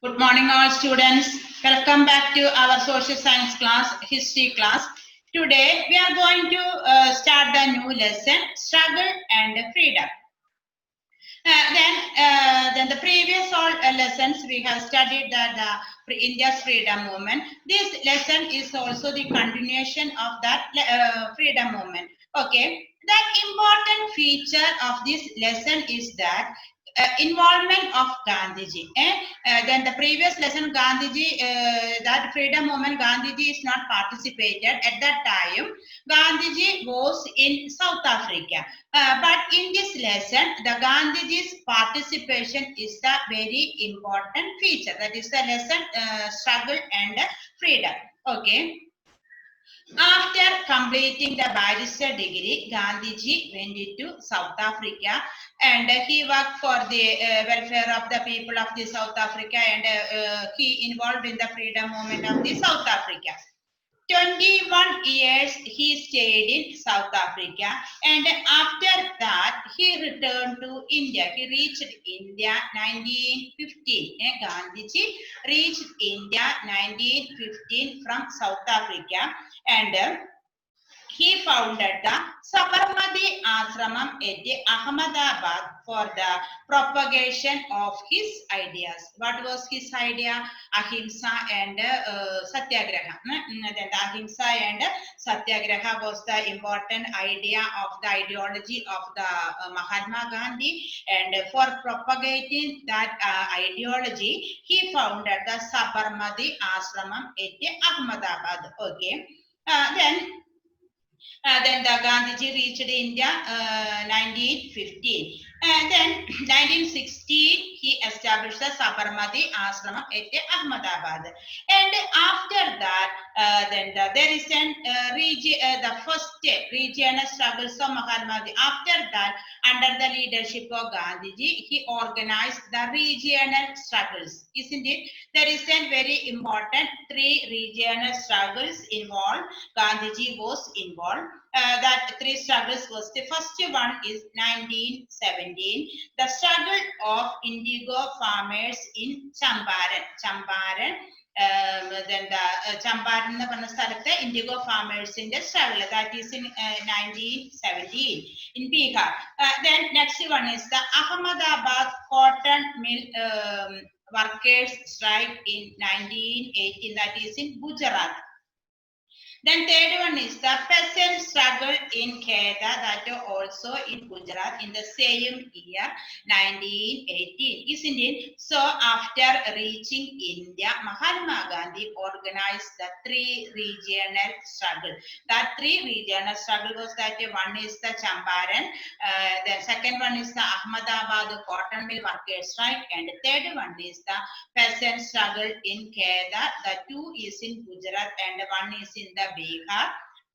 Good morning, all students. Welcome back to our social science class, history class. Today, we are going to start the new lesson, struggle and freedom. Then the previous all lessons we have studied the India's freedom movement. This lesson is also the continuation of that freedom movement. Okay, the important feature of this lesson is that involvement of Gandhiji. Then the previous lesson, Gandhiji, that freedom movement, Gandhiji is not participated at that time. Gandhiji was in South Africa. But in this lesson, the Gandhiji's participation is the very important feature. That is the lesson struggle and freedom. Okay. After completing the barrister degree, Gandhiji went into South Africa and he worked for the welfare of the people of the South Africa and he involved in the freedom movement of the South Africa. 21 years he stayed in South Africa and after that he returned to India. He reached India 1915. Gandhiji reached India 1915 from South Africa and he founded the Sabarmati Ashramam at Ahmedabad for the propagation of his ideas. What was his idea? Ahimsa and Satyagraha. Then the Ahimsa and Satyagraha was the important idea of the ideology of the Mahatma Gandhi, and for propagating that ideology, he founded the Sabarmati Ashramam at Ahmedabad. Okay. Then the Gandhiji reached India 1915. And then 1916, he established the Sabarmati Ashram at Ahmedabad. And after that, there is the first regional struggles of Mahatma Gandhi. After that, under the leadership of Gandhiji, he organized the regional struggles. Isn't it? There is a very important 3 regional struggles involved. Gandhiji was involved. That 3 struggles was, the first one is 1917, the struggle of indigo farmers in Champaran. Then the Champaran indigo farmers in the struggle, that is in 1917 in Bihar. Then next one is the Ahmedabad cotton mill workers strike in 1918, that is in Gujarat. Then third one is the peasant struggle in Kheda, that also in Gujarat in the same year 1918, isn't it? So after reaching India, Mahatma Gandhi organized the 3 regional struggle. That 3 regional struggle was that one is the Champaran, the second one is the Ahmedabad cotton mill workers strike, and the third one is the peasant struggle in Kheda. The 2 is in Gujarat and 1 is in the Bihar.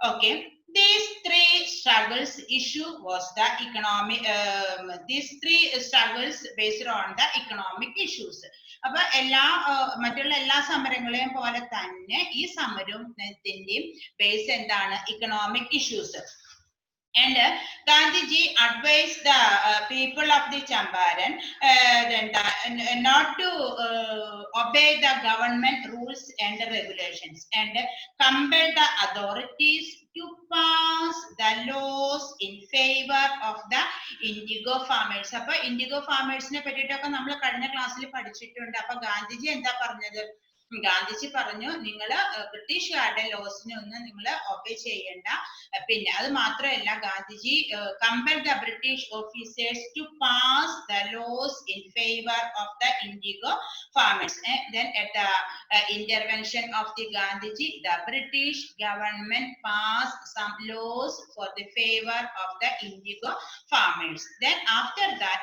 Okay, these 3 struggles issue was the economic. These 3 struggles based on the economic issues. അപ്പോൾ മറ്റുള്ള എല്ലാ സമരങ്ങളെയും പോലെ തന്നെ ഈ സമരത്തിന്റെയും base എന്താണ്? Economic issues. And Gandhiji advised the people of the Champaran not to obey the government rules and regulations and compel the authorities to pass the laws in favor of the indigo farmers. അപ്പോൾ indigo farmersനെ പറ്റിയിട്ടൊക്കെ നമ്മൾ കഴിഞ്ഞ ക്ലാസ്സിൽ പഠിച്ചിട്ടുണ്ട്. അപ്പോൾ ഗാന്ധിജി എന്താ പറഞ്ഞത്? ഗാന്ധിജി പറഞ്ഞു, നിങ്ങൾ ബ്രിട്ടീഷുകാരുടെ ലോസിനെ ഒന്നും നിങ്ങൾ ഒബേ ചെയ്യേണ്ട. പിന്നെ അത് മാത്രമല്ല, Gandhiji compel the British officers to pass the laws in favour of the indigo farmers. Then at the intervention of the Gandhiji, the British government passed some laws for the favor of the indigo farmers. Then after that,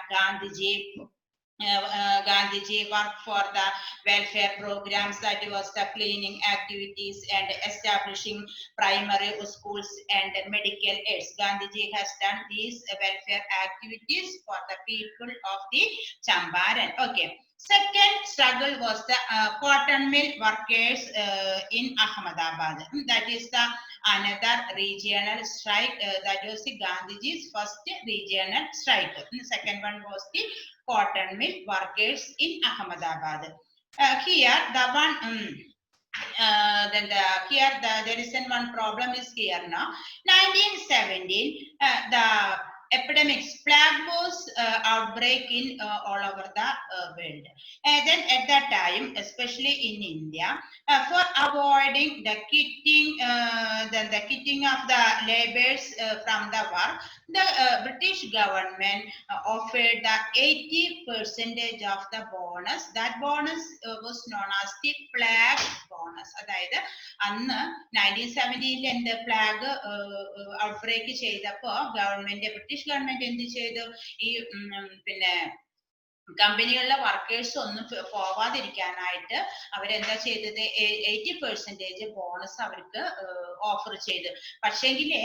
Gandhiji worked for the welfare programs, that was the cleaning activities and establishing primary schools and medical aids. Gandhiji has done these welfare activities for the people of the Champaran. Okay. Second struggle was the cotton mill workers in Ahmedabad. That is the another regional strike. That was the Gandhiji's first regional strike. The second one was the cotton mill workers in Ahmedabad. here the one there is one problem is here now. 1917, the epidemics plague was outbreak in all over the world. And then at that time, especially in India, for avoiding the kitting of the laborers from the work, the British government offered the 80% of the bonus. That bonus was known as the plague bonus. അതായത് അന്ന് 1917 എന്ത് plague outbreak ചെയ്തപ്പോ British government എന്ത് ചെയ്തു? ഈ പിന്നെ കമ്പനികളിലെ workers ഒന്നും പോവാതിരിക്കാനായിട്ട് അവരെന്താ ചെയ്തത്? 80% ബോണസ് അവർക്ക് ഓഫർ ചെയ്തു. പക്ഷേങ്കില്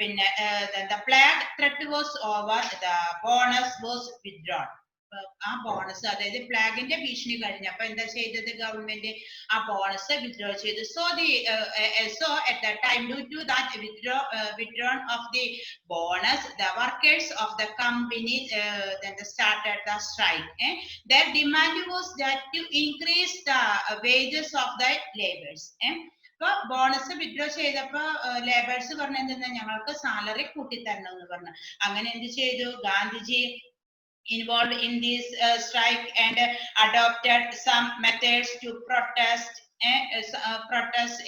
പിന്നെ plague threat was over, the bonus was withdrawn. ആ ബോണസ്, അതായത് പ്ലാഗിന്റെ ഭീഷണി കഴിഞ്ഞപ്പോ എന്താ ചെയ്തത്? ഗവൺമെന്റ് ആ ബോണസ് വിത്ഡ്രോ ചെയ്തു. So at that time, due to that withdrawn of the bonus, the workers of the company then started the strike. Their demand was that to increase the wages of the laborers. ഇപ്പൊ bonus withdraw ചെയ്തപ്പോ labours പറഞ്ഞ എന്തെന്നാ, ഞങ്ങൾക്ക് salary കൂട്ടി തരണം എന്ന് പറഞ്ഞു. അങ്ങനെ എന്ത് ചെയ്തു? Gandhiji involved in this strike and adopted some methods to protest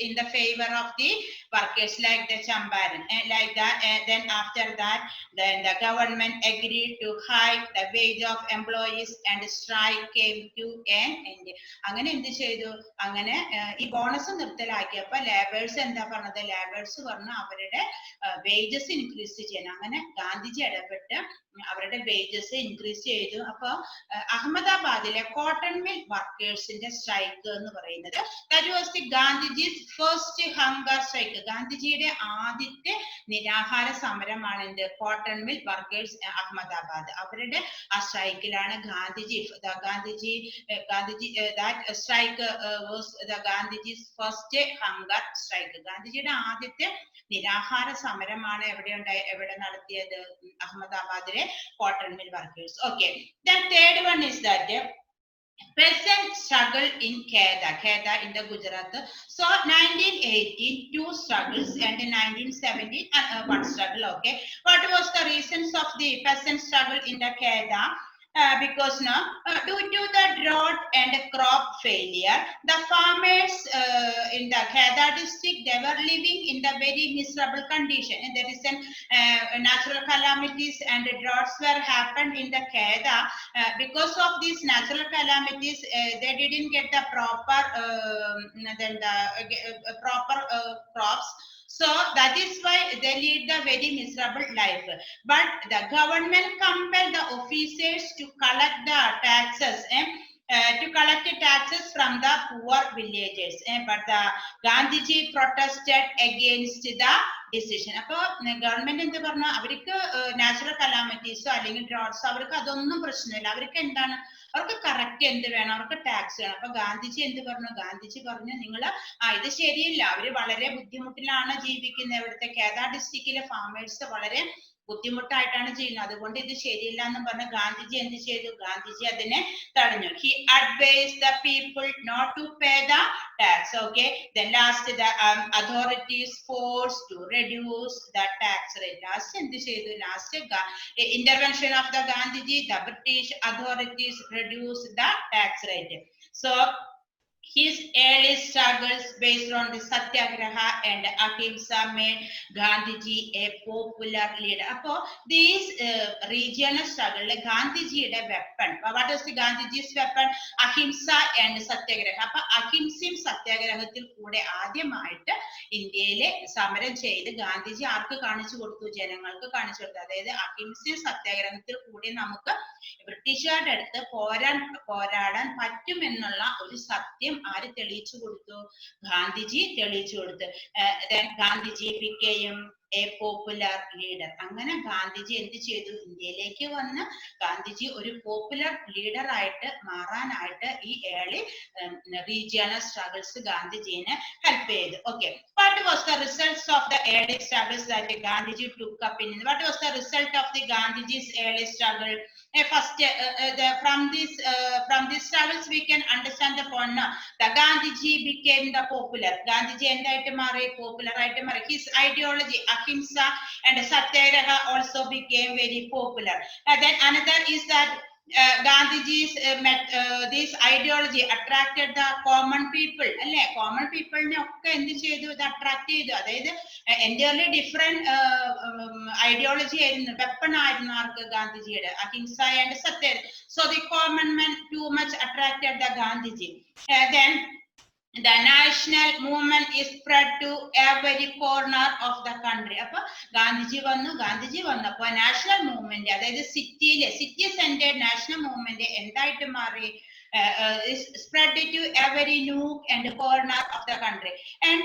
in the favor of the workers, like the Champaran, and like that. And then after that, then the government agreed to hike the wage of employees and strike came to an end. അങ്ങനെ എന്ത് ചെയ്തു? അങ്ങനെ ഈ bonus നിർത്തലാക്കിയപ്പോ labours എന്താ പറഞ്ഞത്? Labours പറഞ്ഞു അവരുടെ wages increase ചെയ്യണം. അങ്ങനെ ഗാന്ധിജി ഇടപെട്ട് അവരുടെ വേജസ് ഇൻക്രീസ് ചെയ്തു. അപ്പൊ അഹമ്മദാബാദിലെ കോട്ടൺ മിൽ വർക്കേഴ്സിന്റെ സ്ട്രൈക്ക് എന്ന് പറയുന്നത്, that was the Gandhiji's first hunger strike. ഗാന്ധിജിയുടെ ആദ്യത്തെ നിരാഹാര സമരമാണ് എന്ത്? Cotton mill workers Ahmedabad. അവരുടെ ആ സ്ട്രൈക്കിലാണ് Gandhiji that strike was the Gandhiji's first hunger strike. ഗാന്ധിജിയുടെ ആദ്യത്തെ നിരാഹാര സമരമാണ് എവിടെ നടത്തിയത്? അഹമ്മദാബാദിലെ cotton mill workers. Okay. Then third one is that peasant struggle in Kheda in the Gujarat. So 1918 two struggles and 1917 one struggle. Okay. What was the reasons of the peasant struggle in the Kheda? Because now, due to the drought and crop failure, the farmers in the Kheda district, they were living in the very miserable condition. And there is natural calamities and droughts were happened in the Kheda. Because of these natural calamities, they didn't get the proper crops. So that is why they lead the very miserable life. But the government compelled the officers to collect the taxes from the poor villagers. But the Gandhiji protested against the decision. അപ്പൊ government എന്ത് പറഞ്ഞു? അവർക്ക് natural കലാമിറ്റീസോ അല്ലെങ്കിൽ ഡ്രോട്ട്സോ അവർക്ക് അതൊന്നും പ്രശ്നമില്ല. അവർക്ക് എന്താണ്? അവർക്ക് കറക്റ്റ് എന്ത് വേണം? അവർക്ക് ടാക്സ് വേണം. അപ്പൊ ഗാന്ധിജി എന്ത് പറഞ്ഞു? ഗാന്ധിജി പറഞ്ഞു, നിങ്ങൾ ഇത് ശരിയില്ല, അവര് വളരെ ബുദ്ധിമുട്ടിലാണ് ജീവിക്കുന്നത്. ഇവിടുത്തെ കേദാ ഡിസ്ട്രിക്റ്റിലെ ഫാമേഴ്സ് വളരെ ബുദ്ധിമുട്ടായിട്ടാണ് ചെയ്യുന്നത്, അതുകൊണ്ട് ഇത് ശരിയില്ല എന്ന് പറഞ്ഞ ഗാന്ധിജി എന്ത് ചെയ്തു? ഗാന്ധിജി അതിനെ തടഞ്ഞു. He advised the people not to pay the tax. Okay. Then last the authorities forced to reduce the tax rate. Last എന്ത് ചെയ്തു? Last intervention of the Gandhiji, the British authorities reduced the tax rate. So his early struggles based on the Satyagraha and Ahimsa made Gandhiji a popular leader. Appo these regional struggle, Gandhijiയുടെ weapon, what is the Gandhiji's weapon? Ahimsa and Satyagraha. Appo അഹിംസയും സത്യാഗ്രഹത്തിൽ കൂടെ ആദ്യമായിട്ട് ഇന്ത്യയിലെ സമരം ചെയ്ത് ഗാന്ധിജി ആർക്ക് കാണിച്ചു കൊടുത്തു? ജനങ്ങൾക്ക് കാണിച്ചു കൊടുത്തു. അതായത് അഹിംസയും സത്യാഗ്രഹത്തിൽ കൂടി നമുക്ക് ബ്രിട്ടീഷുകാരുടെ അടുത്ത് പോരാടാൻ പറ്റുമെന്നുള്ള ഒരു സത്യം ആര് തെളിയിച്ചു കൊടുത്തു? ഗാന്ധിജി തെളിയിച്ചു കൊടുത്തു. Then Gandhiji became a popular leader. അങ്ങനെ ഗാന്ധിജി എന്ത് ചെയ്തു? ഇന്ത്യയിലേക്ക് വന്ന് ഗാന്ധിജി ഒരു പോപ്പുലർ ലീഡർ ആയിട്ട് മാറാനായിട്ട് ഈ ഏർലി regional struggles ഗാന്ധിജിനെ ഹെൽപ്പ് ചെയ്തു. Okay, what was the results of the early struggles that Gandhiji took up in? What was the result of the Gandhiji's early struggle? First, from these struggles we can understand the point. The Gandhiji became the popular. Gandhiji എന്തായിട്ട് മാറി? Popular ആയിട്ട് മാറി. His ideology ahimsa and satyagraha also became very popular. Then another is that Gandhiji's this ideology attracted the common people. അല്ലെ, common people ne okke endu cheyidu? It attract cheyidu. Adayithu entirely different ideology ആയിരുന്നു, weapon ആയിരുന്നു ആർക്ക്? ഗാന്ധിജിയുടെ അഹിംസ and satya. So the common man too much attracted the Gandhiji. Then the national movement is spread to every corner of the country. അപ്പൊ ഗാന്ധിജി വന്നപ്പോ national movement, അതായത് city centred national movement എന്തായിട്ട് മാറി? Spread to every nook and corner of the country. And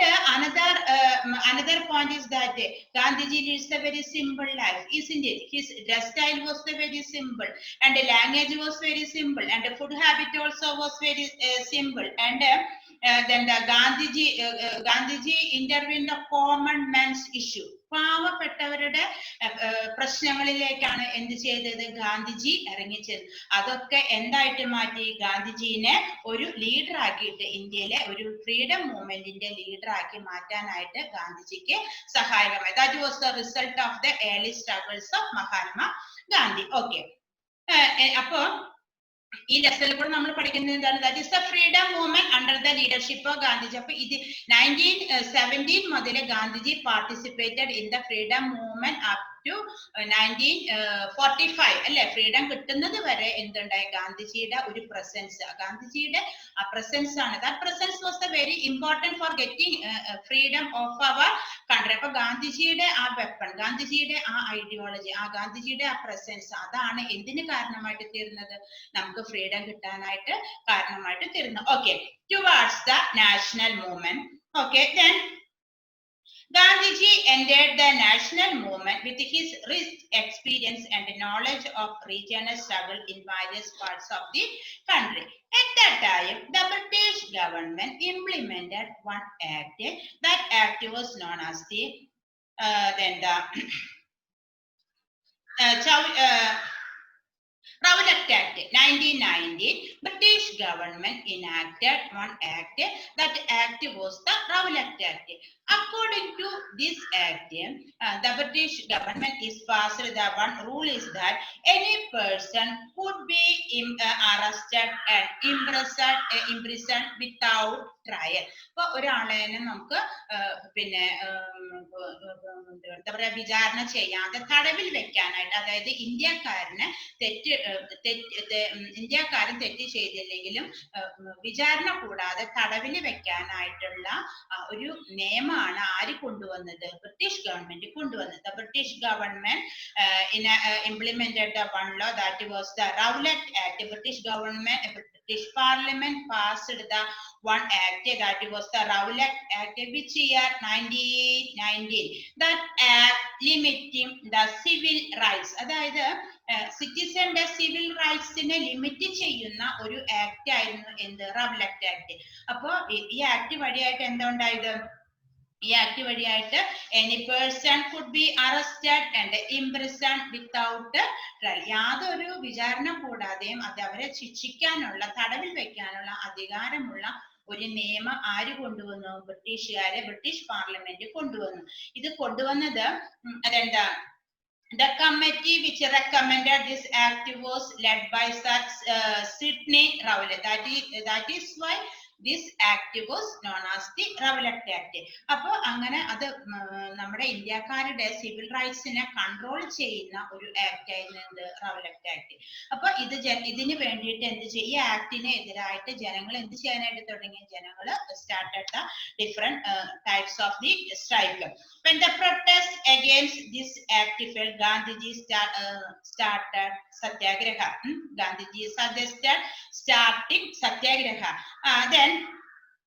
another point is that Gandhiji lives a very simple life, isn't it? His dress style was very simple, and the language was very simple, and the food habit also was very simple. And then the Gandhiji intervened the common man's issue. പാവപ്പെട്ടവരുടെ പ്രശ്നങ്ങളിലേക്കാണ് എന്ത് ചെയ്തത്? ഗാന്ധിജി ഇറങ്ങിച്ചത്. അതൊക്കെ എന്തായിട്ട് മാറ്റി? ഗാന്ധിജീനെ ഒരു leader ആക്കിയിട്ട്, ഇന്ത്യയിലെ ഒരു ഫ്രീഡം മൂവ്മെന്റിന്റെ ലീഡർ ആക്കി മാറ്റാനായിട്ട് ഗാന്ധിജിക്ക് സഹായകമായി. That was the result of the early struggles of Mahatma Gandhi. Okay, അപ്പോ ഈ ലെസണിൽ കൂടെ നമ്മൾ പഠിക്കുന്നത് എന്താണ്? That is the freedom movement under the leadership of Gandhiji. അപ്പൊ ഇത് 1917 മുതൽ Gandhiji participated in the freedom movement up to 1945 അല്ലെ? ഫ്രീഡം കിട്ടുന്നത് വരെ എന്തുണ്ടായി? ഗാന്ധിജിയുടെ ഒരു പ്രസൻസ്, ഗാന്ധിജിയുടെ ആ പ്രസൻസ് ആണ്. That presence was the very important for getting freedom of our country. അപ്പൊ ഗാന്ധിജിയുടെ ആ വെപ്പൺ, ഗാന്ധിജിയുടെ ആ ഐഡിയോളജി, ആ ഗാന്ധിജിയുടെ ആ പ്രസൻസ്, അതാണ് എന്തിന് കാരണമായിട്ട് തീർന്നത്? നമുക്ക് ഫ്രീഡം കിട്ടാനായിട്ട് കാരണമായിട്ട് തീർന്നു. Okay, towards the national movement. Okay, then Gandhiji entered the national movement with his rich experience and knowledge of regional struggle in various parts of the country. At that time, the British government implemented one act. That act was known as the Rowlatt Act. 1919, British government enacted one act. That act was the Rowlatt Act. According to this act, the British government is passed. The one rule is that any person could be arrested and imprisoned without trial. ഇപ്പൊ ഒരാളെ നമുക്ക് പിന്നെ എന്താ പറയാ, വിചാരണ ചെയ്യാതെ തടവിൽ വെക്കാനായിട്ട്, അതായത് ഇന്ത്യക്കാരൻ തെറ്റ് ചെയ്തില്ലെങ്കിലും വിചാരണ കൂടാതെ തടവിൽ വെക്കാനായിട്ടുള്ള ഒരു നിയമമാണ് ആര് കൊണ്ടുവന്നത്? ബ്രിട്ടീഷ് ഗവൺമെന്റ് കൊണ്ടുവന്നത്. The British government implemented the one law, that was the Rowlatt Act. British Parliament passed the one act, that was the Rowlatt Act, which year? 1919. That act limiting the civil rights, അതായത് സിറ്റിസന്റെ civil റൈറ്റ്സിനെ limit ചെയ്യുന്ന ഒരു act ആയിരുന്നു എന്ത്? റവ്ലറ്റ് act. അപ്പോ ഈ act വഴിയായിട്ട് എന്തുണ്ടായത്? ഈ act വഴിയായിട്ട് any person could be arrested and imprisoned without trial. യാതൊരു വിചാരണ കൂടാതെയും അത് അവരെ ശിക്ഷിക്കാനുള്ള, തടവിൽ വെക്കാനുള്ള അധികാരമുള്ള ഒരു നിയമം ആര് കൊണ്ടുവന്നു? ബ്രിട്ടീഷ് പാർലമെന്റ് കൊണ്ടുവന്നു. ഇത് കൊണ്ടുവന്നത് അതെന്താ? The committee which recommended this act was led by Sir Sidney Rowlatt. That is why this act was known as the Rowlatt Act. അപ്പൊ അങ്ങനെ അത് നമ്മുടെ ഇന്ത്യക്കാരുടെ സിവിൽ റൈറ്റ്സിനെ കൺട്രോൾ ചെയ്യുന്ന ഒരു ആക്ട് ആയിരുന്നു റവലറ്റ് ആക്ട്. അപ്പൊ ഇതിന് വേണ്ടിയിട്ട് എന്ത് ചെയ്യും? ഈ ആക്ടിന് എതിരായിട്ട് ജനങ്ങൾ എന്ത് ചെയ്യാനായിട്ട് തുടങ്ങി? ജനങ്ങൾ started the different types of the strike. When the protest against this act failed, Gandhiji started satyagraha. Gandhiji suggested starting satyagraha. Then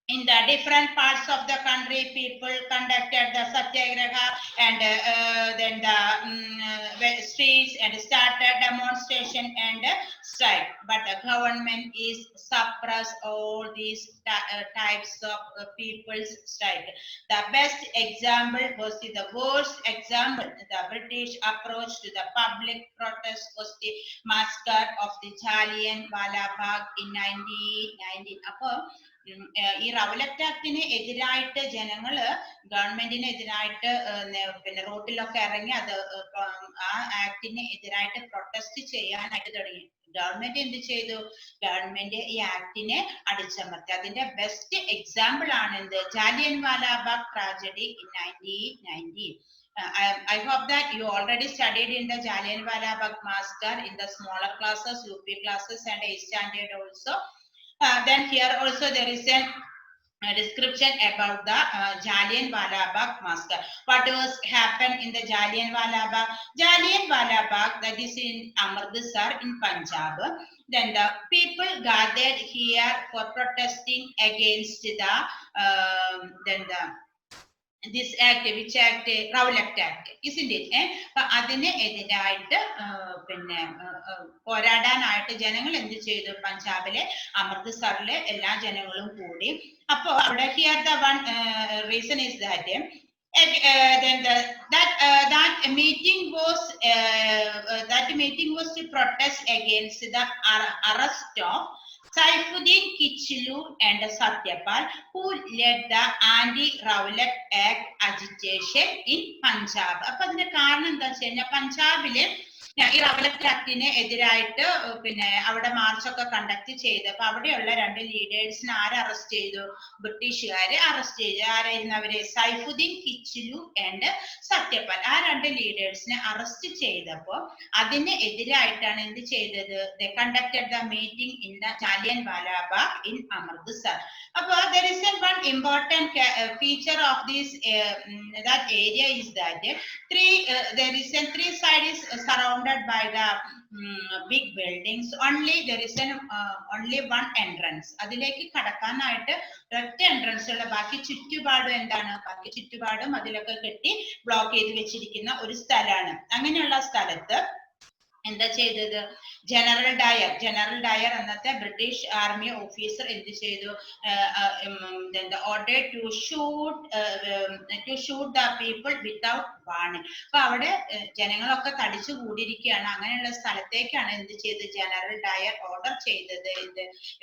in the different parts of the country, people conducted the satyagraha and then the streets and started demonstration and strike. But the government is suppress all these types of people's strike. The best example was the worst example. The British approach to the public protest was the massacre of the Jallianwala Bagh in 1919. ഈ Rowlatt ആക്ടിന് എതിരായിട്ട് ജനങ്ങള് ഗവൺമെന്റിന് എതിരായിട്ട് പിന്നെ റോട്ടിലൊക്കെ ഇറങ്ങി അത് ആ ആക്ടിന് എതിരായിട്ട് പ്രൊട്ടസ്റ്റ് ചെയ്യാനായിട്ട് തുടങ്ങി. ഗവൺമെന്റ് എന്ത് ചെയ്തു? ഗവൺമെന്റ് ഈ ആക്ടിനെ അടിച്ചമർത്തി. അതിന്റെ ബെസ്റ്റ് എക്സാമ്പിൾ ആണ് എന്ത്? Jallianwala bag tragedy in 1919. I hope that you already studied in the Jallianwala Bagh massacre in the smaller classes, UP classes and 8th standard also. Then here also there is a description about the Jallianwala Bagh massacre. What was happened in the Jallianwala Bagh? Jallianwala Bagh, that is in Amritsar in Punjab. Then the people gathered here for protesting against the this act, which act? Rowlatt Act, isn't it? അപ്പൊ അതിന് എതിരായിട്ട് പിന്നെ പോരാടാനായിട്ട് ജനങ്ങൾ എന്ത് ചെയ്തു? പഞ്ചാബിലെ അമൃത്സറിലെ എല്ലാ ജനങ്ങളും കൂടി. അപ്പോ അവിടെ here the one reason is that then that meeting was to protest against the arrest of Saifuddin Kichlu and Satyapal, who led the anti-Rowlatt Act agitation in Punjab. അപ്പൊ അതിന്റെ കാരണം എന്താ വെച്ച് കഴിഞ്ഞാൽ പഞ്ചാബില് ഈ റൗലറ്റ് ആക്ടിന് എതിരായിട്ട് പിന്നെ അവിടെ മാർച്ചൊക്കെ കണ്ടക്ട് ചെയ്ത് അപ്പൊ അവിടെയുള്ള രണ്ട് ലീഡേഴ്സിനെ ആരെ അറസ്റ്റ് ചെയ്തു? ബ്രിട്ടീഷുകാര് അറസ്റ്റ് ചെയ്തു. ആരായിരുന്നു അവര്? സൈഫുദ്ദീൻ കിച്ലു ആൻഡ് സത്യപാൽ. ആ രണ്ട് ലീഡേഴ്സിനെ അറസ്റ്റ് ചെയ്തപ്പോ അതിന് എതിരായിട്ടാണ് എന്ത് ചെയ്തത്? They conducted the meeting in the Jallianwala Bagh in Amritsar. അപ്പൊ there is one important feature of this that area is that there is three sides surrounded by the big buildings. There is only one entrance. അതിലേക്ക് കടക്കാനായിട്ട് ഒറ്റ entrance ഉള്ള. ബാക്കി ചുറ്റുപാടും എന്താണ്? ബാക്കി ചുറ്റുപാടും അതിലൊക്കെ കെട്ടി ബ്ലോക്ക് ചെയ്ത് വെച്ചിരിക്കുന്ന ഒരു സ്ഥലമാണ്. അങ്ങനെയുള്ള സ്ഥലത്ത് എന്താ ചെയ്തത്? ജനറൽ ഡയർ അന്നത്തെ ബ്രിട്ടീഷ് ആർമി ഓഫീസർ എന്ത് ചെയ്തു? Order to shoot the people without warning. അപ്പൊ അവിടെ ജനങ്ങളൊക്കെ തടിച്ചു കൂടിയിരിക്കുകയാണ്. അങ്ങനെയുള്ള സ്ഥലത്തേക്കാണ് എന്ത് ചെയ്തത്? ജനറൽ ഡയർ ഓർഡർ ചെയ്തത്.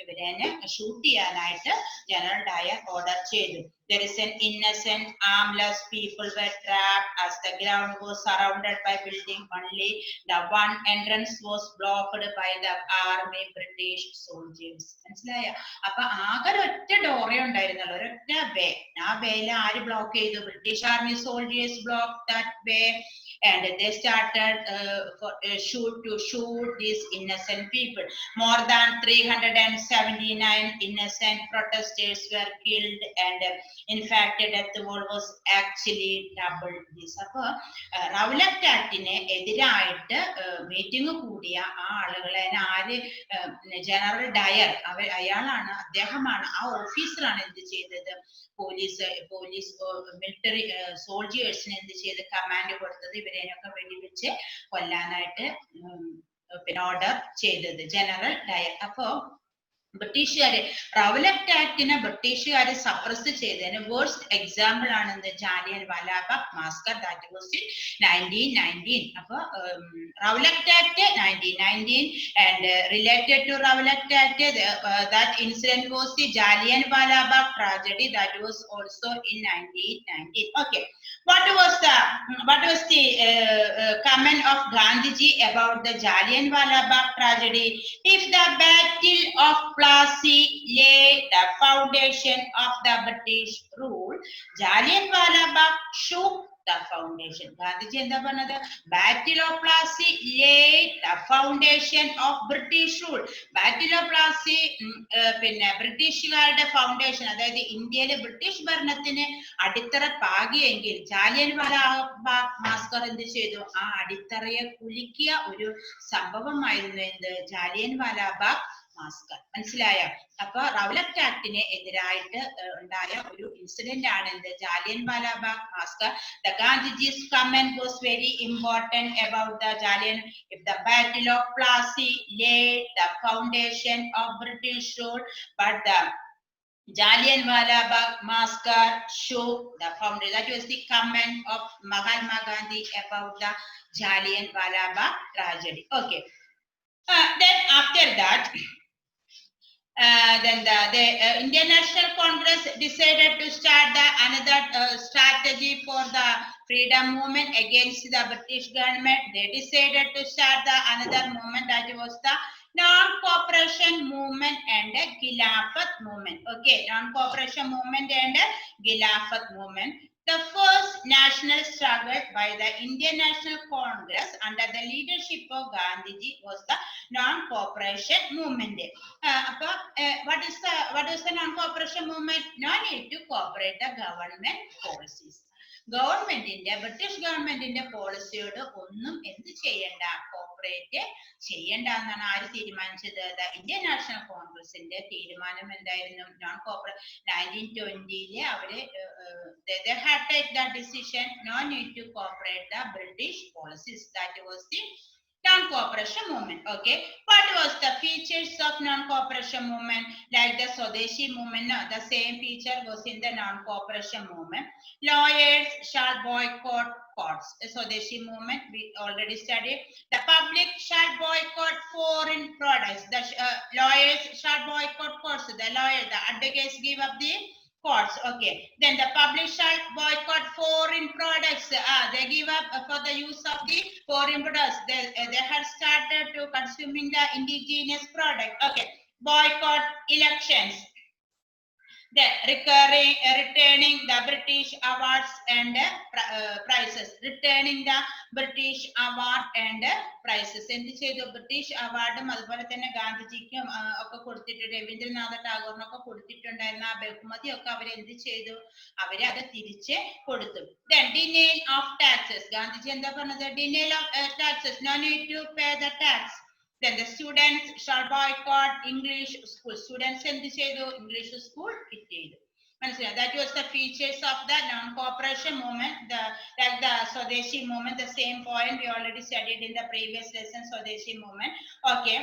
ഇവരെ ഷൂട്ട് ചെയ്യാനായിട്ട് ജനറൽ ഡയർ ഓർഡർ ചെയ്തു. There is an innocent, armless people were trapped as the ground was surrounded by building. Only the one entrance was blocked by the army British soldiers. മനസ്സിലായോ? അപ്പൊ ആകെ ഒറ്റ ഡോറേ ഉണ്ടായിരുന്നുള്ളൂ, ഒരൊറ്റ വേ. ആ വേയിൽ ആര് ബ്ലോക്ക് ചെയ്തു? British army soldiers block that way and they started to shoot these innocent people. More than 379 innocent protesters were killed, and in fact death toll was actually double this. അപ്പൊ റൗലറ്റ് ആക്ടിന് എതിരായിട്ട് meeting കൂടിയ ആ ആളുകളെ ആര്? General Dyer, അയാളാണ്, അദ്ദേഹമാണ്, ആ ഓഫീസറാണ് എന്ത് ചെയ്തത്? പോലീസ് മിലിറ്ററി സോൾജിയേഴ്സിന് എന്ത് ചെയ്ത്? കമാൻഡ് കൊടുത്തത് ഇവരെയൊക്കെ വെടിവെച്ച് കൊല്ലാനായിട്ട് പിന്നെ ഓർഡർ ചെയ്തത് ജനറൽ ഡയർ. അപ്പോ ബ്രിട്ടീഷുകാര് റൗലറ്റ് ആക്ടിനെ ബ്രിട്ടീഷുകാര് സപ്രസ് ചെയ്തതിന് വേഴ്സ്റ്റ് എക്സാമ്പിൾ ആണ് എന്ത്? Jallianwala Bagh massacre. That was in 1919. അപ്പൊ Rowlatt act 1919 and related to Rowlatt Act, that incident was the Jallianwala Bagh tragedy. That was also in 1919. Okay, what was the comment of Gandhiji about the Jallianwala Bagh tragedy? If the battle of Plassey laid the foundation of the British rule, Jallianwala Bagh shook the foundation. Gandhiji എന്താ പറഞ്ഞത്? Battle of Plassey laid the foundation of British rule. Battle of Plassey പിന്നെ ബ്രിട്ടീഷുകാരുടെ foundation, അതായത് ഇന്ത്യയിലെ British ഭരണത്തിന് അടിത്തറ പാകിയെങ്കിൽ ജാലിയൻവാല ബാഗ് മാസ്കർ എന്ത് ചെയ്തു? ആ അടിത്തറയെ കുലുക്കിയ ഒരു സംഭവമായിരുന്നു എന്ത്? ജാലിയൻവാല ബാഗ് മാസ്കർ. മനസ്സിലായോ? അപ്പൊ റൗലറ്റ് ആക്ടിന് എതിരായിട്ട് ഉണ്ടായ ഒരു ഇൻസിഡന്റ് ആണ് എന്ത് Jallianwalabagh massacre. The Gandhiji's comment was very important about the Jallian. If the Battle of Plassey laid the foundation of British rule, but the Jallianwala Bagh massacre shook the foundation. That was the comment of Mahatma Gandhi about the Jallianwala Bagh tragedy. Okay. Then after that, then the Indian National Congress decided to start another strategy for the freedom movement against the British government. They decided to start another movement, that was the non-cooperation movement and Khilafat movement. Okay, non-cooperation movement and Khilafat movement. The first national struggle by the Indian National Congress under the leadership of Gandhiji was the non-cooperation movement. What is the non-cooperation movement? No need to cooperate the government policies. ഗവൺമെന്റിന്റെ British ഗവൺമെന്റിന്റെ പോളിസിയോട് ഒന്നും എന്ത് ചെയ്യണ്ട, cooperate ചെയ്യണ്ട എന്നാണ് ആര് തീരുമാനിച്ചത്? Indian national കോൺഗ്രസിന്റെ തീരുമാനം എന്തായിരുന്നു? നോൺ കോപ്പറേറ്റ് 1920 അവര് they had take that decision, no need to cooperate the British policies. That was the non-cooperation movement. Okay, what was the features of non-cooperation movement? Like the Swadeshi movement, no, the same feature was in the non-cooperation movement. Lawyers shall boycott courts. The Swadeshi movement we already studied. The public shall boycott foreign products. The lawyers shall boycott courts. The advocates give up the courts. Okay, then the public shall boycott foreign products. They give up for the use of the foreign products. They have started to consuming the indigenous product. Okay, boycott elections. Then returning the British awards and prizes. Returning the British award and prizes. എന്ത് ചെയ്തു? British അവാർഡും അതുപോലെ തന്നെ ഗാന്ധിജിക്കും ഒക്കെ കൊടുത്തിട്ട് രവീന്ദ്രനാഥ ടാഗോറിനൊക്കെ കൊടുത്തിട്ടുണ്ടായിരുന്ന ആ ബഹുമതി ഒക്കെ അവരെന്ത് ചെയ്തു? അവര് അത് തിരിച്ച് കൊടുത്തു. Then denial of taxes. Gandhiji എന്താ പറഞ്ഞത്? Denial of taxes. No need to pay the tax. Then the students shall boycott English school. Students എന്ത് ചെയ്തു? English school quit ചെയ്തു. മനസ്സിലായി? That was the features of the non-cooperation movement. Like the Swadeshi movement, the same point we already studied in the previous lesson, Swadeshi movement. Okay.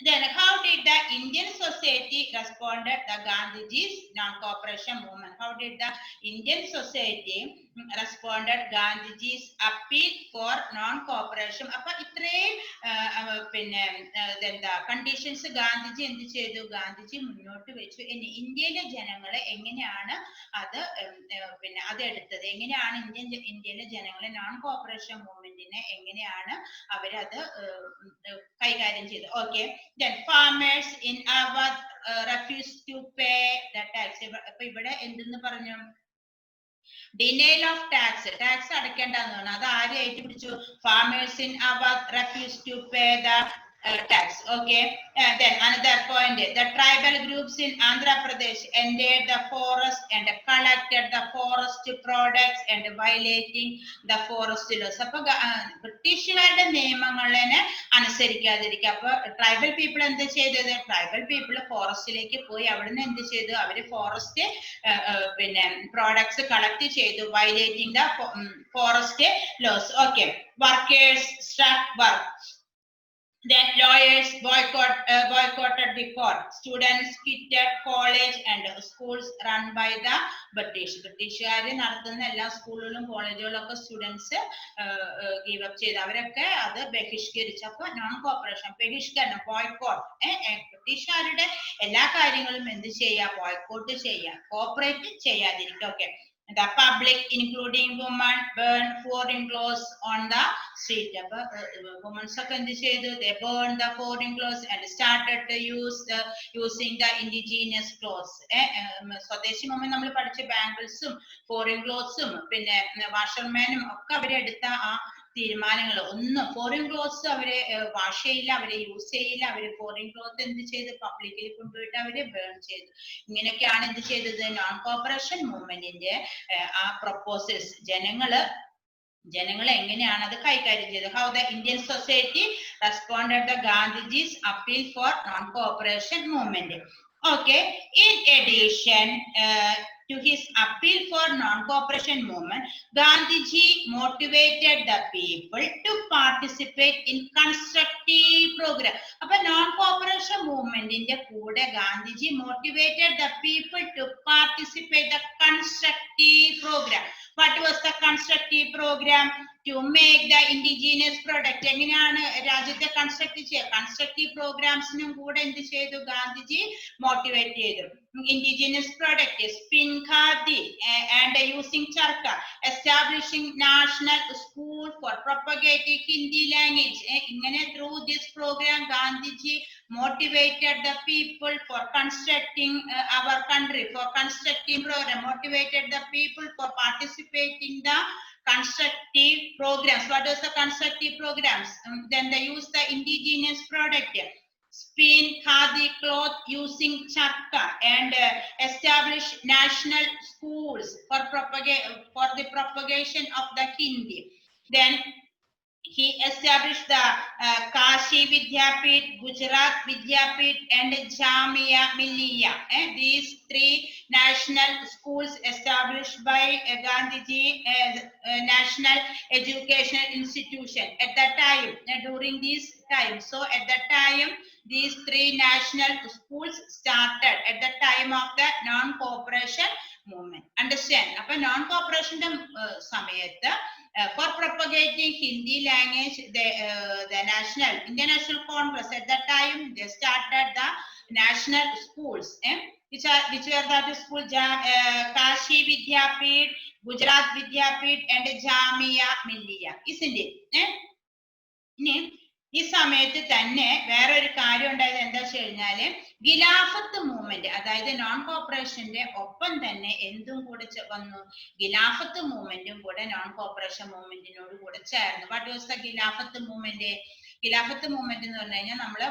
Then how did the Indian society responded the Gandhiji's non-cooperation movement? How did the Indian society responded Gandhiji's appeal for non-cooperation? Appa itrayum പിന്നെ എന്താ conditions Gandhiji എന്ത് ചെയ്തു? ഗാന്ധിജി മുന്നോട്ട് വെച്ചു. ഇന്ത്യയിലെ ജനങ്ങളെ എങ്ങനെയാണ് അത് പിന്നെ അതെടുത്തത്? എങ്ങനെയാണ് ഇന്ത്യയിലെ ജനങ്ങളെ നോൺ കോപ്പറേഷൻ മൂവ്മെന്റിനെ എങ്ങനെയാണ് അവരത് കൈകാര്യം ചെയ്തത്? Okay. Then farmers in Awadh refused to pay the tax. അപ്പൊ ഇവിടെ എന്തെന്ന് പറഞ്ഞു? Denial of tax. Tax അടയ്ക്കേണ്ടെന്ന് പറഞ്ഞു. അത് ആര് ഏറ്റുപിടിച്ചു? Farmers in Awadh refused to pay the tax. Okay. Then another point, the tribal groups in Andhra Pradesh entered the forest and collected the forest products and violating the forest laws. അപ്പൊ ബ്രിട്ടീഷുകാരുടെ നിയമങ്ങളെ അനുസരിക്കാതിരിക്കുക. അപ്പൊ tribal people എന്ത് ചെയ്തത്? Tribal people ഫോറസ്റ്റിലേക്ക് പോയി അവിടുന്ന് എന്ത് ചെയ്തു? അവര് ഫോറസ്റ്റ് പിന്നെ പ്രോഡക്ട്സ് കളക്ട് ചെയ്തു. Violating the forest laws. Okay. Workers struck work. Then lawyers boycotted the court. Students quitted college and schools run by the British. ബ്രിട്ടീഷുകാർ നടത്തുന്ന എല്ലാ സ്കൂളുകളും കോളേജുകളും ഒക്കെ സ്റ്റുഡൻസ് ഗീവ് അപ്പ് ചെയ്ത് അവരൊക്കെ അത് ബഹിഷ്കരിച്ചു. അപ്പൊ നോൺ കോപ്പറേഷൻ ബഹിഷ്കരണം ബോയ്ക്കോട്ട്. ബ്രിട്ടീഷുകാരുടെ എല്ലാ കാര്യങ്ങളും എന്ത് ചെയ്യുക? ബോയ്ക്കോട്ട് ചെയ്യുക, കോപ്പറേറ്റ് ചെയ്യാതിരിക്കുക. Okay. The public, including women, burn foreign clothes on the street. Women they burned the foreign clothes and started to using the indigenous clothes. Swadeshi movement നമ്മൾ പഠിച്ച ബാംഗിൾസും foreign ക്ലോത്ത്സും പിന്നെ വാഷർമാനും ഒക്കെ അവരെടുത്ത ആ തീരുമാനങ്ങൾ ഒന്നും ഫോറിൻ ക്ലോത്ത്സ് അവരെ വാഷ് ചെയ്യില്ല, അവരെ യൂസ് ചെയ്യില്ല. അവര് ഫോറിൻ ക്ലോത്ത് എന്ത് ചെയ്ത്? പബ്ലിക്കിൽ കൊണ്ടുപോയിട്ട് അവര് ബേൺ ചെയ്തു. ഇങ്ങനെയൊക്കെയാണ് എന്ത് ചെയ്തത്? നോൺ കോപ്പറേഷൻ മൂവ്മെന്റിന്റെ ആ പ്രൊപ്പോസൽസ് ജനങ്ങള് ജനങ്ങൾ എങ്ങനെയാണ് അത് കൈകാര്യം ചെയ്തത്. How the Indian society responded to Gandhiji's appeal for non-cooperation movement. Okay, in addition to his appeal for non-cooperation movement, Gandhiji motivated the people to participate in constructive program. അപ്പൊ non-cooperation movement കൂടെ Gandhiji motivated the people to participate the constructive program. What was the constructive program? To make the indigenous product. എങ്ങനെയാണ് രാജ്യത്തെ construct ചെയ്യുക? Constructive പ്രോഗ്രാംസിനും കൂടെ എന്ത് ചെയ്തു? Gandhiji motivate ചെയ്തു. Indigenous product, spin khadi and using charka, establishing national school for propagating Hindi language. ഇങ്ങനെ through this program Gandhiji motivated the people for constructing our country, for constructing program, motivated the people for participating the constructive programs. What was the constructive programs? Then they use the indigenous product, spin khadi cloth using charka, and establish national schools for the propagation of the Hindi. Then he established the Kashi Vidyapit, Gujarat Vidyapit, and Jamia Millia. These three national schools established by Gandhiji as national educational institution at that time, during this time. So at that time, these three national schools started at the time of the non-cooperation movement. Understand? Appo non-cooperation samayathu for propagating Hindi language, the Indian National Congress at that time, they started the national schools, which were that school, Kashi Vidyapit, Gujarat Vidyapit, and Jamia Millia, isn't it? ഈ സമയത്ത് തന്നെ വേറൊരു കാര്യം ഉണ്ടായത് എന്താ വെച്ച് കഴിഞ്ഞാല് ഖിലാഫത്ത് movement, അതായത് നോൺ കോപ്പറേഷന്റെ ഒപ്പം തന്നെ എന്തും കൂടെ വന്നു? ഖിലാഫത്ത് മൂവ്മെന്റും കൂടെ നോൺ കോപ്പറേഷൻ മൂവ്മെന്റിനോട് കൂടെ ചേർന്നു. What was the Khilafat movement? Khilafat movement എന്ന് പറഞ്ഞു കഴിഞ്ഞാൽ നമ്മള്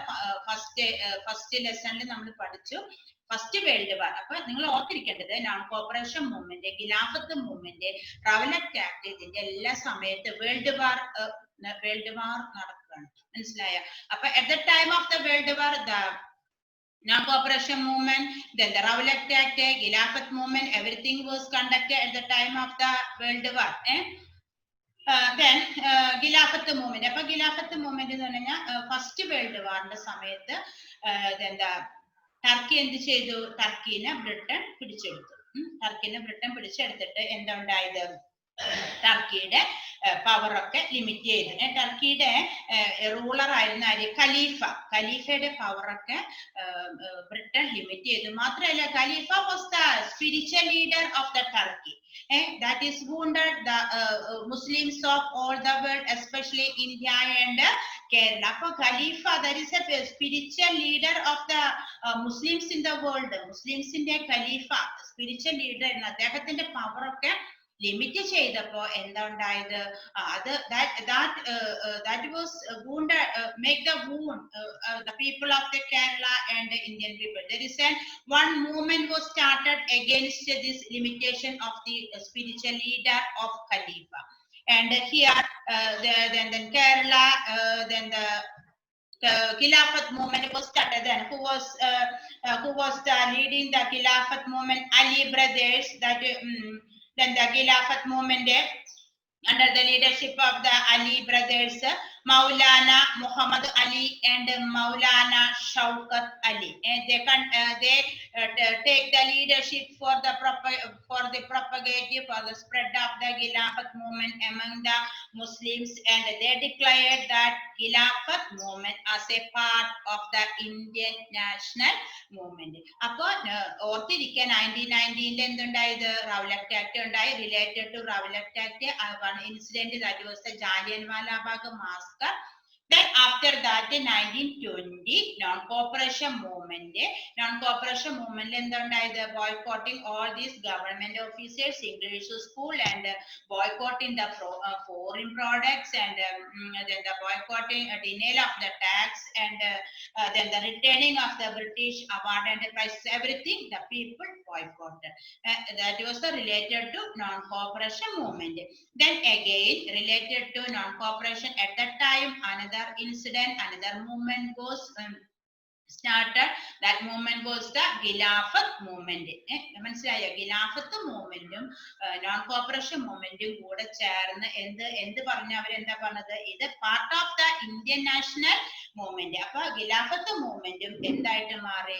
ഫസ്റ്റ് ലെസണിൽ നമ്മൾ പഠിച്ചു ഫസ്റ്റ് വേൾഡ് വാർ. അപ്പൊ നിങ്ങൾ ഓർത്തിരിക്കേണ്ടത് നോൺ കോപ്പറേഷൻ മൂവ്മെന്റ്, ഖിലാഫത്ത് മൂവ്മെന്റ്, റവലക്റ്റ് ആക്ട്, ഇതിന്റെ എല്ലാ സമയത്ത് വേൾഡ് വാർ നടക്കുകയാണ്. മനസ്സിലായ? അപ്പൊ at the time of the world war, the non-cooperation movement, then the Rowlatt Act, Khilafat movement, everything was conducted at the time of the world war. Then Khilafat movement. അപ്പൊ ഖിലാഫത്ത് movement എന്ന് പറഞ്ഞാൽ first world വാറിന്റെ സമയത്ത് Turkey എന്ത് ചെയ്തു? ടർക്കിനെ Britain പിടിച്ചെടുത്തിട്ട് എന്താ ഉണ്ടായത്? ടർക്കിയുടെ power ഒക്കെ limit ചെയ്തു. ടർക്കിയുടെ റൂളർ ആയിരുന്ന ഖലീഫയുടെ പവർ ഒക്കെ ബ്രിട്ടൻ ലിമിറ്റ് ചെയ്തു. മാത്രമല്ല ഖലീഫ was the spiritual leader of the Turkey. That is wounded the Muslims of all the world, especially India and Kerala. അപ്പൊ ഖലീഫ, that is a spiritual leader of the Muslims in the world. മുസ്ലിംസിന്റെ ഖലീഫ, spiritual leader, അദ്ദേഹത്തിന്റെ power ഒക്കെ limit ചെയ്തപ്പോ എന്താ ഉണ്ടായത്? that was wounded, make the wound the people of the Kerala and the Indian people. There is one movement was started against this limitation of the spiritual leader of Khalifa, and here then Kerala, then the Khilafat movement was started. Then who was leading the Khilafat movement? Ali brothers. Then the Khilafat movement under the leadership of the Ali brothers, Maulana Muhammad Ali and Maulana Shaukat Ali, and they take the leadership for the propagative, for the spread of the Khilafat movement among the Muslims, and they declared that Khilafat movement as a part of the Indian national movement. അപ്പൊ ഓർത്തിരിക്കുക, 1919 എന്തുണ്ടായത്? Rowlatt act ഉണ്ടായി. Related to Rowlatt act, one incident, that was the Jallianwala Bagh massacre. Then after that 1920 non-cooperation movement എന്തുണ്ടായത് boycotting all these government officers, English school, and boycotting the foreign products, and then the boycotting denial of the tax, and then the returning of the British award and the price, everything the people boycotted. That was related to non-cooperation movement. Then again related to non-cooperation, at that time another incident, another movement was started. That movement was the Khilafat movement. മനസ്സിലായോ? ഖിലാഫത്ത് മൂവ്മെന്റും non corporation മൂവ്മെന്റും കൂടെ ചേർന്ന് എന്ത് പറഞ്ഞ അവരെന്താ പറഞ്ഞത്, ഇത് part of the Indian national movement. അപ്പൊ ഖിലാഫത്ത് മൂവ്മെന്റും എന്തായിട്ട് മാറി,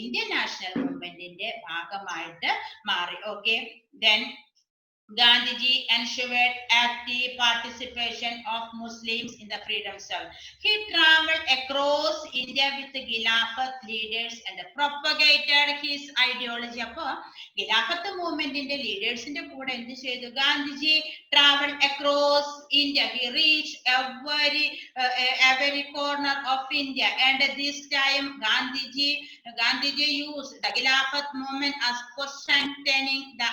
ഇന്ത്യൻ നാഷണൽ മൂവ്മെന്റിന്റെ ഭാഗമായിട്ട് മാറി. Okay. Then Gandhiji ensured active participation of Muslims in the freedom struggle. He traveled across India with Khilafat leaders and propagated his ideology. Appo Khilafat movement in the leaders in the kude endu cheyidu, Gandhiji traveled across India. He reached every corner of India, and this time Gandhiji used the Khilafat movement as for strengthening the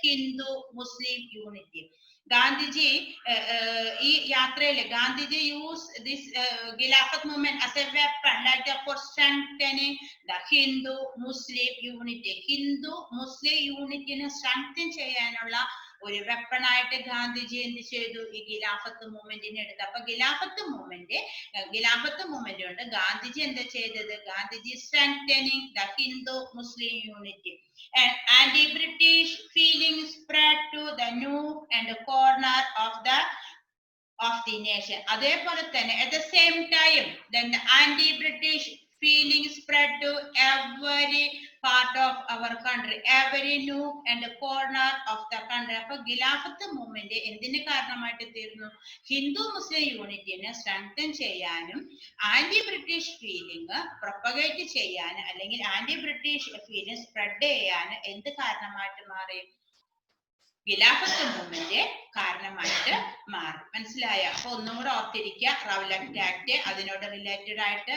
Hindu-Muslim unity. Gandhiji ഈ യാത്രയിൽ Gandhiji used this Khilafat movement as a weapon, like for strengthening the Hindu-Muslim unity. Hindu-Muslim unity ne strengthen ചെയ്യാനുള്ള ഒരു വെപ്പണായിട്ട് ഗാന്ധിജി എന്ത് ചെയ്തു, ഈ ഖിലാഫത്ത് മൂവ്മെന്റിനെ എടുത്തു. അപ്പൊ ഖിലാഫത്ത് movement കൊണ്ട് ഗാന്ധിജി എന്താ ചെയ്തത്, Gandhiji strengthening the Hindu Muslim unity. And anti-British feelings spread to the nook and corner of the nation. അതേപോലെ തന്നെ at the same time then the anti-British feelings spread to every part of our country, every nook and corner of the country. അപ്പൊ ഖിലാഫത്ത് movement എന്തിന് കാരണമായിട്ട് തീർന്നു, ഹിന്ദു മുസ്ലിം യൂണിറ്റിനെ strengthen ചെയ്യാനും anti British feeling propagate ചെയ്യാൻ, അല്ലെങ്കിൽ anti British feeling spread ചെയ്യാൻ എന്ത് കാരണമായിട്ട് മാറി, ഖിലാഫത്ത് മൂവ്മെന്റ് കാരണമായിട്ട് മാറി. മനസ്സിലായോ? അപ്പൊ ഒന്നും കൂടെ ഓർത്തിരിക്കുക, റൗലറ്റ് ആക്ട്, അതിനോട് റിലേറ്റഡ് ആയിട്ട്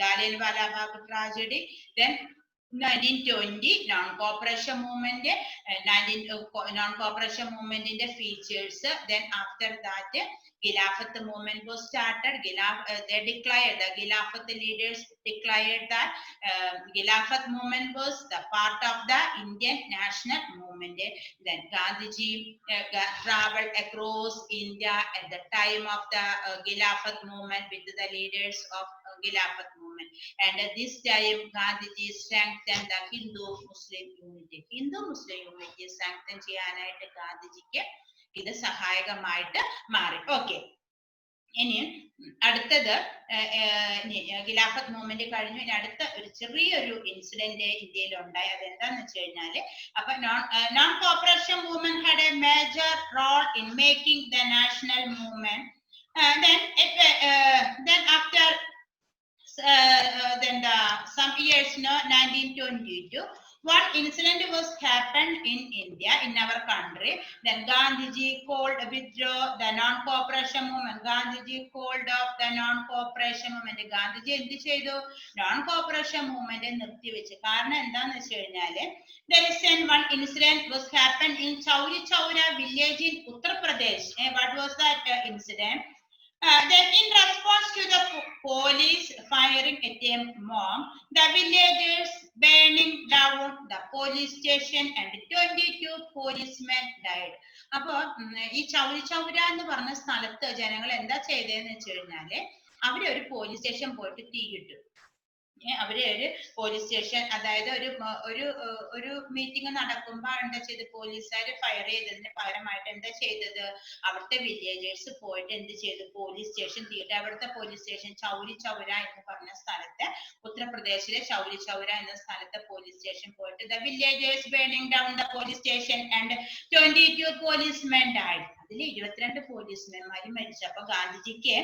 ജാലിയൻ വാലാബാഗ് tragedy, then 1920 non-cooperation movement, non-cooperation movement in the features. Then after that Khilafat movement was started. They declared, the Khilafat leaders declared that Khilafat movement was the part of the Indian national movement. Then Gandhiji traveled across India at the time of the Khilafat movement with the leaders of Khilafat movement, and at this time Gandhiji strengthened the Hindu-Muslim unity. Hindu-Muslim unity strengthen ചെയ്യാനായിട്ട് ഗാന്ധിജിക്ക് ഇത് സഹായകമായിട്ട് മാറി. Okay. ഇനി അടുത്തത് ഖിലാഫത്ത് movement കഴിഞ്ഞു. ഇനി അടുത്ത ഒരു ചെറിയൊരു ഇൻസിഡന്റ് ഇന്ത്യയിൽ ഉണ്ടായി. അതെന്താന്ന് വെച്ച് കഴിഞ്ഞാല്, അപ്പൊ non cooperation movement had a major role in making the national movement. Then after some years, 1922, one incident was happened in India, in our country. Then Gandhiji called withdraw the non-cooperation movement. Gandhiji called off the non-cooperation movement. Gandhiji എന്ത് ചെയ്തു, non-cooperation movement നിർത്തിവെച്ചു. കാരണം എന്താന്ന് വെച്ച് കഴിഞ്ഞാല്, there is one incident was happened in Chauri Chaura village in Uttar Pradesh. What was that incident? Then in response to the police firing at a mosque, the villagers burning down the police station and 22 policemen died. അപ്പൊ ഈ ചൗരി ചൗര എന്ന് പറഞ്ഞ സ്ഥലത്ത് ജനങ്ങൾ എന്താ ചെയ്തതെന്ന് വെച്ച് കഴിഞ്ഞാല്, അവര് ഒരു പോലീസ് സ്റ്റേഷൻ പോയിട്ട് തീയിട്ടു. അവര് ഒരു പോലീസ് സ്റ്റേഷൻ, അതായത് ഒരു മീറ്റിംഗ് നടക്കുമ്പോൾ എന്താ ചെയ്ത്, പോലീസുകാർ ഫയർ ചെയ്തതിന് പകരമായിട്ട് എന്താ ചെയ്തത്, അവിടുത്തെ വില്ലേജേഴ്സ് പോയിട്ട് എന്ത് ചെയ്തു, പോലീസ് സ്റ്റേഷൻ തീയിട്ട്. അവിടുത്തെ പോലീസ് സ്റ്റേഷൻ ചൗരി ചൗര എന്ന് പറഞ്ഞ സ്ഥലത്ത്, ഉത്തർപ്രദേശിലെ ചൗരി ചൗര എന്ന സ്ഥലത്തെ പോലീസ് സ്റ്റേഷൻ പോയിട്ട് the villagers burning down the police station and 22 policemen died. ഇതിൽ 22 പോലീസ്മാൻമാരും മരിച്ചു. അപ്പൊ ഗാന്ധിജിക്ക്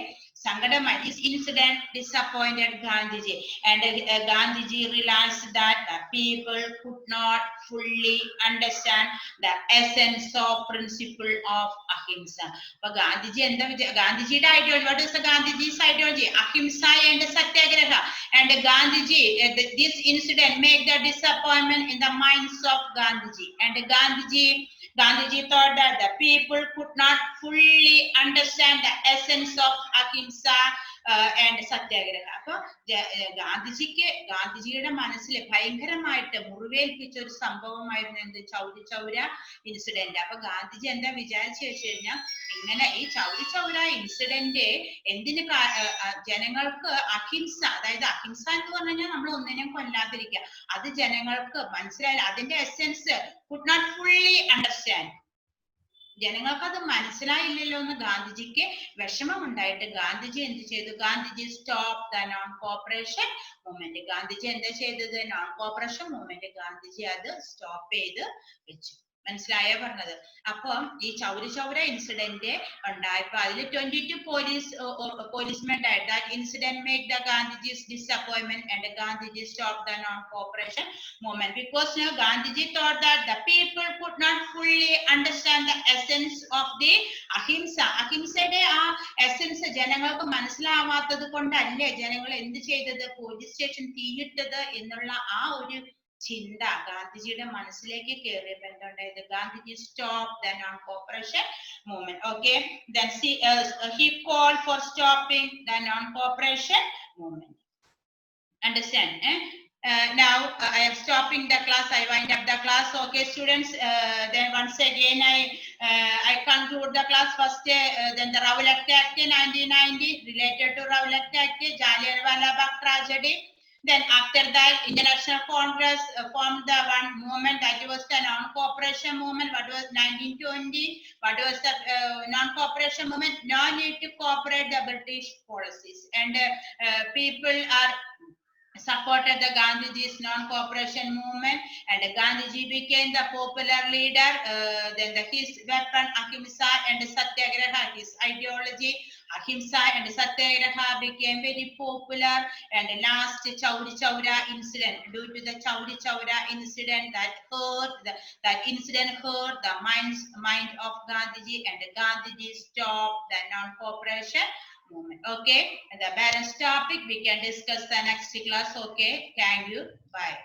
സങ്കടമായി. This incident disappointed Gandhiji, and Gandhiji realized that the people could not fully understand the essence of principle of ahimsa. അപ്പൊ ഗാന്ധിജി എന്താ ഗാന്ധിജിയുടെ ideology, what is the Gandhiji's ideology? Ahimsa and satyagraha. And Gandhiji, this incident made the disappointment in the minds of Gandhiji, and Gandhiji thought that the people could not fully understand the essence of ahimsa and satyagraha. അപ്പൊ ഗാന്ധിജിയുടെ മനസ്സിൽ ഭയങ്കരമായിട്ട് മുറിവേൽപ്പിച്ച ഒരു സംഭവമായിരുന്നു എന്ത്? Chauri Chaura incident. അപ്പൊ ഗാന്ധിജി എന്താ വിചാരിച്ചു വെച്ച് കഴിഞ്ഞാൽ, ഇങ്ങനെ ഈ ചൗരി ചൗര ഇൻസിഡന്റ് എന്തിന് ജനങ്ങൾക്ക് അഹിംസ, അതായത് അഹിംസ എന്ന് പറഞ്ഞു കഴിഞ്ഞാൽ നമ്മൾ ഒന്നിനെയും കൊല്ലാതിരിക്കുക, അത് ജനങ്ങൾക്ക് മനസ്സിലായില്ല. അതിന്റെ essence could not fully understand. ജനങ്ങൾക്ക് അത് മനസ്സിലായില്ലല്ലോ എന്ന് ഗാന്ധിജിക്ക് വിഷമമുണ്ടായിട്ട് ഗാന്ധിജി എന്ത് ചെയ്തു? Gandhiji stop the non cooperation movement. Gandhiji എന്താ ചെയ്തത്? നോൺ കോപ്പറേഷൻ മൂവ്മെന്റ് ഗാന്ധിജി അത് സ്റ്റോപ്പ് ചെയ്ത് വെച്ചു. മനസ്സിലായ പറഞ്ഞത്? അപ്പം ഈ ചൗരി ചൗര ഇൻസിഡന്റ് ഉണ്ടായപ്പോ അതിൽ 22 policemen died. That incident made the Gandhiji's disappointment, and Gandhiji stopped the non-cooperation movement because now Gandhiji thought that the people could not fully understand the essence of the ahimsa. അഹിംസയുടെ ആ essence ജനങ്ങൾക്ക് മനസ്സിലാവാത്തത് കൊണ്ടല്ലേ ജനങ്ങൾ എന്ത് ചെയ്തത്? Police station തീയിട്ടത് എന്നുള്ള ആ ഒരു ചിന്ത ഗാന്ധിജിയുടെ മനസ്സിലേക്ക് കയറിയപ്പോൾ എന്തുണ്ടായത്? Gandhiji stop the non cooperation movement. Okay, then he called for stopping the non cooperation movement. Understand? Now I am stopping the class. I wind up the class. Okay, students. Then once again I conclude the class. First, then the Rowlatt Act 1990 related to Rowlatt Act, Jallianwala Bagh tragedy. Then after that, International Congress formed the one movement that was the non-cooperation movement. What was 1920? What was the non-cooperation movement? No need to cooperate the British policies, and people are supported the Gandhiji's non-cooperation movement, and Gandhiji became the popular leader. Then his weapon ahimsa and satyagraha, his ideology ahimsa and satyagraha became very popular. And the last Chowri Chowra incident, due to the Chowri Chowra incident, that incident hurt the mind of Gandhiji, and Gandhiji stopped the non-cooperation movement. Okay, and the balance topic we can discuss the next class. Okay, thank you, bye.